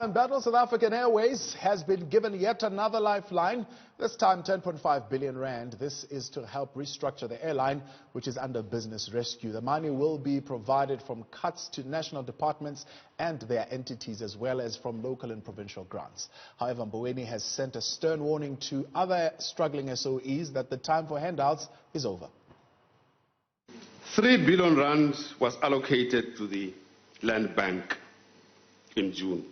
Embattled SA Airways has been given yet another lifeline, this time 10.5 billion rand. This is to help restructure the airline, which is under business rescue. The money will be provided from cuts to national departments and their entities, as well as from local and provincial grants. However, Mboweni has sent a stern warning to other struggling SOEs that the time for handouts is over. 3 billion rand was allocated to the land bank in June.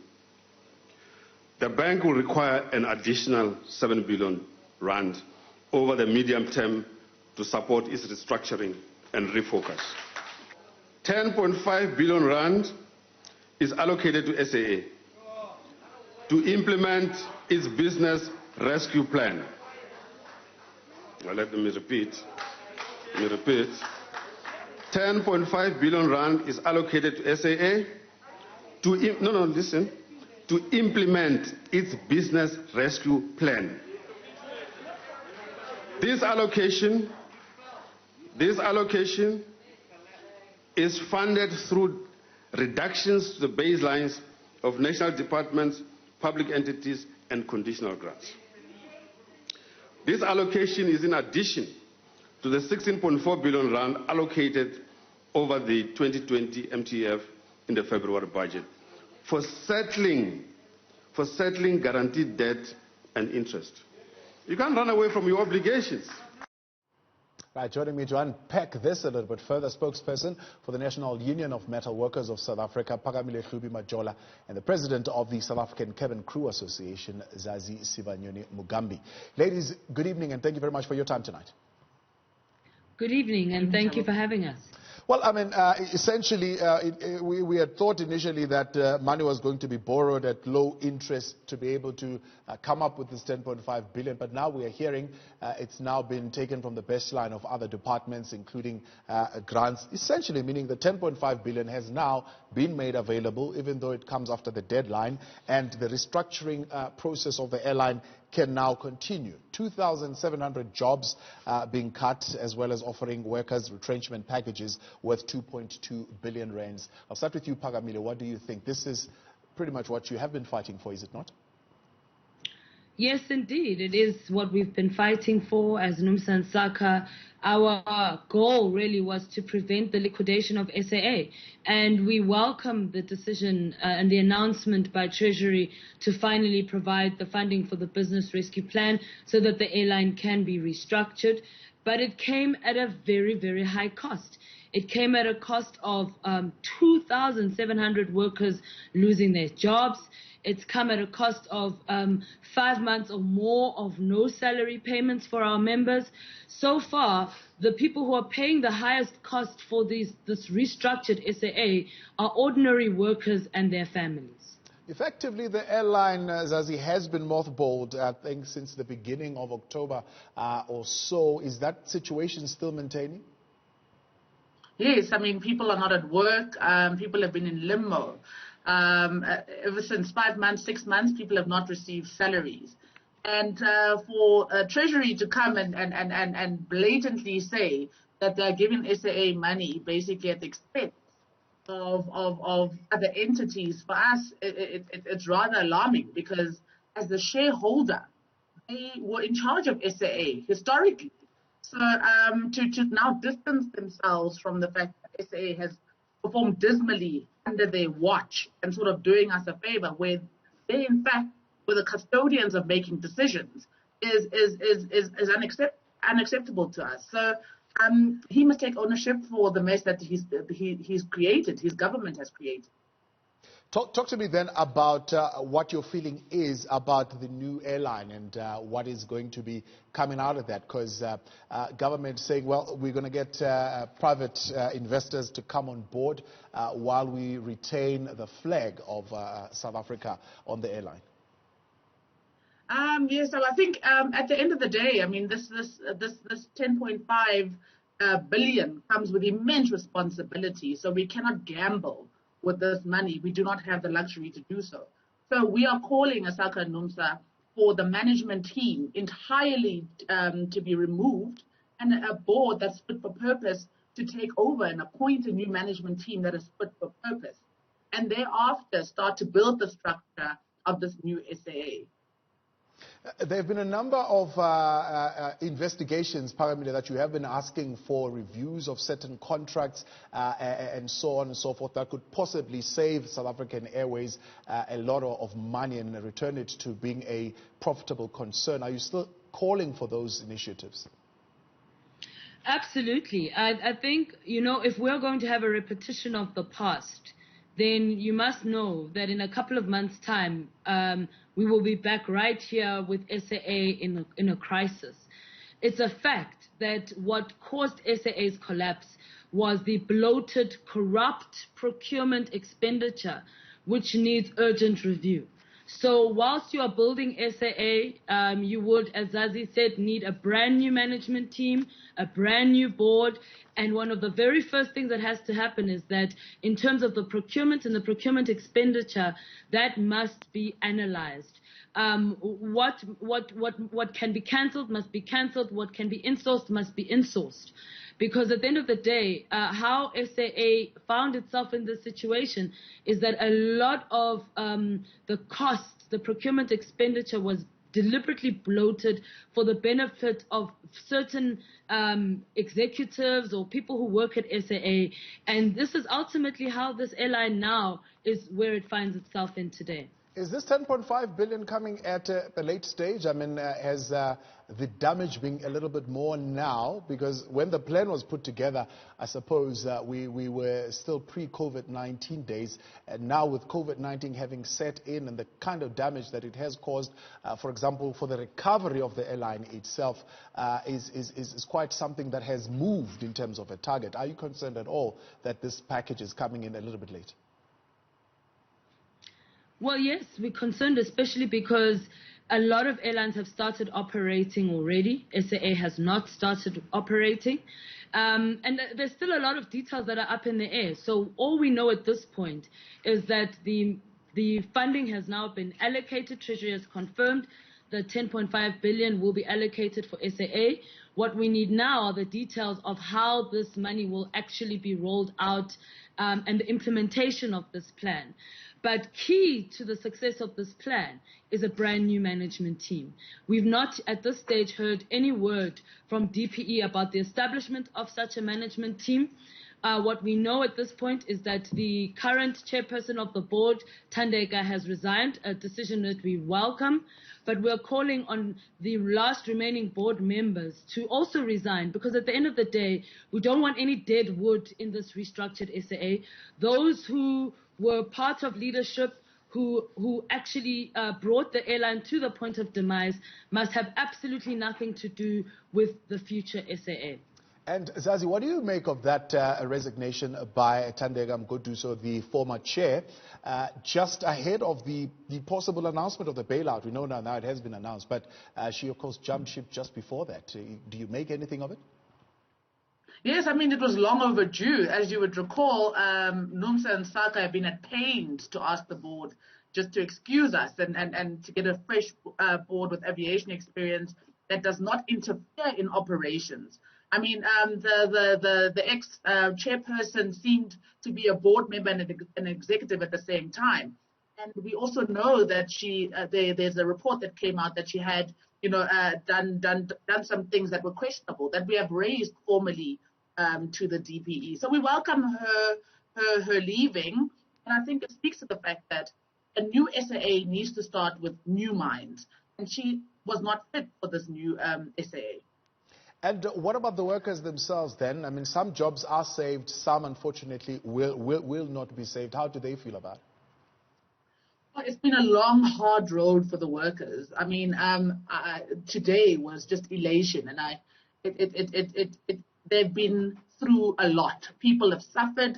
The bank will require an additional 7 billion rand over the medium term to support its restructuring and refocus. 10.5 billion rand is allocated to SAA to implement its business rescue plan. Well, let me repeat. 10.5 billion rand is allocated to SAA to implement its business rescue plan. This allocation is funded through reductions to the baselines of national departments, public entities, and conditional grants. This allocation is in addition to the 16.4 billion rand allocated over the 2020 MTF in the February budget for settling guaranteed debt and interest. You can't run away from your obligations. Right, joining me to unpack this a little bit further, spokesperson for the National Union of Metal Workers of South Africa, Phakamile Hlubi-Majola, and the president of the South African Cabin Crew Association, Zazi Sibanyoni-Mugambi. Ladies, good evening and thank you very much for your time tonight. Good evening and thank you for having us. Well, I mean, essentially, we had thought initially that money was going to be borrowed at low interest to be able to come up with this 10.5 billion. But now we are hearing it's now been taken from the baseline of other departments, including grants, essentially meaning the 10.5 billion has now been made available, even though it comes after the deadline. And the restructuring process of the airline can now continue. 2,700 jobs being cut, as well as offering workers retrenchment packages worth 2.2 billion rands. I'll start with you, Phakamile. What do you think? This is pretty much what you have been fighting for, is it not? Yes, indeed. It is what we've been fighting for as NUMSA SACA. Our goal really was to prevent the liquidation of SAA. And we welcome the decision and the announcement by Treasury to finally provide the funding for the business rescue plan so that the airline can be restructured. But it came at a very, very high cost. It came at a cost of 2,700 workers losing their jobs. It's come at a cost of 5 months or more of no salary payments for our members. So far, the people who are paying the highest cost for this restructured SAA are ordinary workers and their families. Effectively, the airline, Zazi, has been mothballed, I think, since the beginning of October or so. Is that situation still maintaining? Yes, I mean, people are not at work. People have been in limbo. Ever since 5 months, 6 months, people have not received salaries. And for Treasury to come and blatantly say that they're giving SAA money basically at the expense of other entities, for us, it's rather alarming, because as the shareholder, they were in charge of SAA historically. So to now distance themselves from the fact that SAA has performed dismally under their watch and sort of doing us a favor, where they in fact were the custodians of making decisions, is unacceptable to us. So he must take ownership for the mess that he's created, his government has created. Talk to me then about what your feeling is about the new airline and what is going to be coming out of that, because government saying, well, we're going to get private investors to come on board while we retain the flag of South Africa on the airline. Yes, so I think at the end of the day, I mean, this 10.5 billion comes with immense responsibility, so we cannot gamble with this money. We do not have the luxury to do so. So we are calling SACA and NUMSA for the management team entirely to be removed, and a board that's fit for purpose to take over and appoint a new management team that is fit for purpose. and thereafter start to build the structure of this new SAA. There have been a number of investigations, Phakamile, that you have been asking for reviews of certain contracts and so on and so forth that could possibly save South African Airways a lot of money and return it to being a profitable concern. Are you still calling for those initiatives? Absolutely. I think, if we're going to have a repetition of the past, then you must know that in a couple of months' time, we will be back right here with SAA in a crisis. It's a fact that what caused SAA's collapse was the bloated, corrupt procurement expenditure, which needs urgent review. So whilst you are building SAA, you would, as Zazi said, need a brand new management team, a brand new board, and one of the very first things that has to happen is that in terms of the procurement and the procurement expenditure, that must be analyzed. What can be cancelled must be cancelled. What can be insourced must be insourced. Because at the end of the day, how SAA found itself in this situation is that a lot of the costs, the procurement expenditure was deliberately bloated for the benefit of certain executives or people who work at SAA. And this is ultimately how this airline now is where it finds itself in today. Is this 10.5 billion coming at a late stage? I mean, has the damage been a little bit more now? Because when the plan was put together, I suppose we were still pre-COVID-19 days. And now with COVID-19 having set in and the kind of damage that it has caused, for example, for the recovery of the airline itself, is quite something that has moved in terms of a target. Are you concerned at all that this package is coming in a little bit late? Well, yes, we're concerned, especially because a lot of airlines have started operating already. SAA has not started operating. And there's still a lot of details that are up in the air. So all we know at this point is that the funding has now been allocated. Treasury has confirmed the 10.5 billion will be allocated for SAA. What we need now are the details of how this money will actually be rolled out and the implementation of this plan. But key to the success of this plan is a brand new management team. We've not at this stage heard any word from DPE about the establishment of such a management team. What we know at this point is that the current chairperson of the board, Thandeka, has resigned, a decision that we welcome. But we're calling on the last remaining board members to also resign, because at the end of the day, we don't want any dead wood in this restructured SAA. Those who were part of leadership, who actually brought the airline to the point of demise, must have absolutely nothing to do with the future SAA. And Zazi, what do you make of that resignation by Thandeka Mgoduso, the former chair, just ahead of the possible announcement of the bailout? We know now it has been announced, but she, of course, jumped ship just before that. Do you make anything of it? Yes, I mean, it was long overdue. As you would recall, Nomsa and Saka have been at pains to ask the board just to excuse us and to get a fresh board with aviation experience that does not interfere in operations. I mean, the ex-chairperson seemed to be a board member and an executive at the same time. And we also know that there's a report that came out that she had, done some things that were questionable, that we have raised formally to the DPE. So we welcome her leaving. And I think it speaks to the fact that a new SAA needs to start with new minds. And she was not fit for this new SAA. And what about the workers themselves then? I mean, some jobs are saved, some unfortunately will not be saved. How do they feel about it? Well, it's been a long, hard road for the workers. I mean, today was just elation, and they've been through a lot. People have suffered.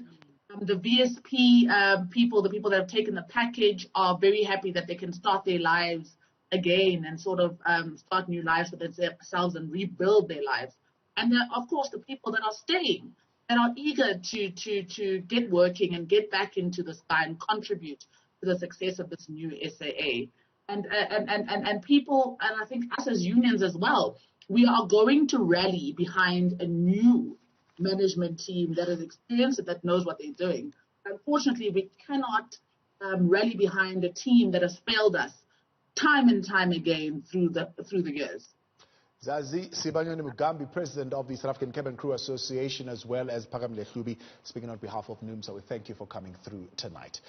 The VSP people, the people that have taken the package, are very happy that they can start their lives again and sort of start new lives for themselves and rebuild their lives. And then, of course, the people that are staying, that are eager to get working and get back into the sky and contribute to the success of this new SAA. And people, and I think us as unions as well, we are going to rally behind a new management team that is experienced and that knows what they're doing. Unfortunately, we cannot rally behind a team that has failed us time and time again through the years. Zazi Sibanyoni-Mugambi, President of the South African Cabin Crew Association, as well as Phakamile Hlubi, speaking on behalf of NUMSA. We thank you for coming through tonight.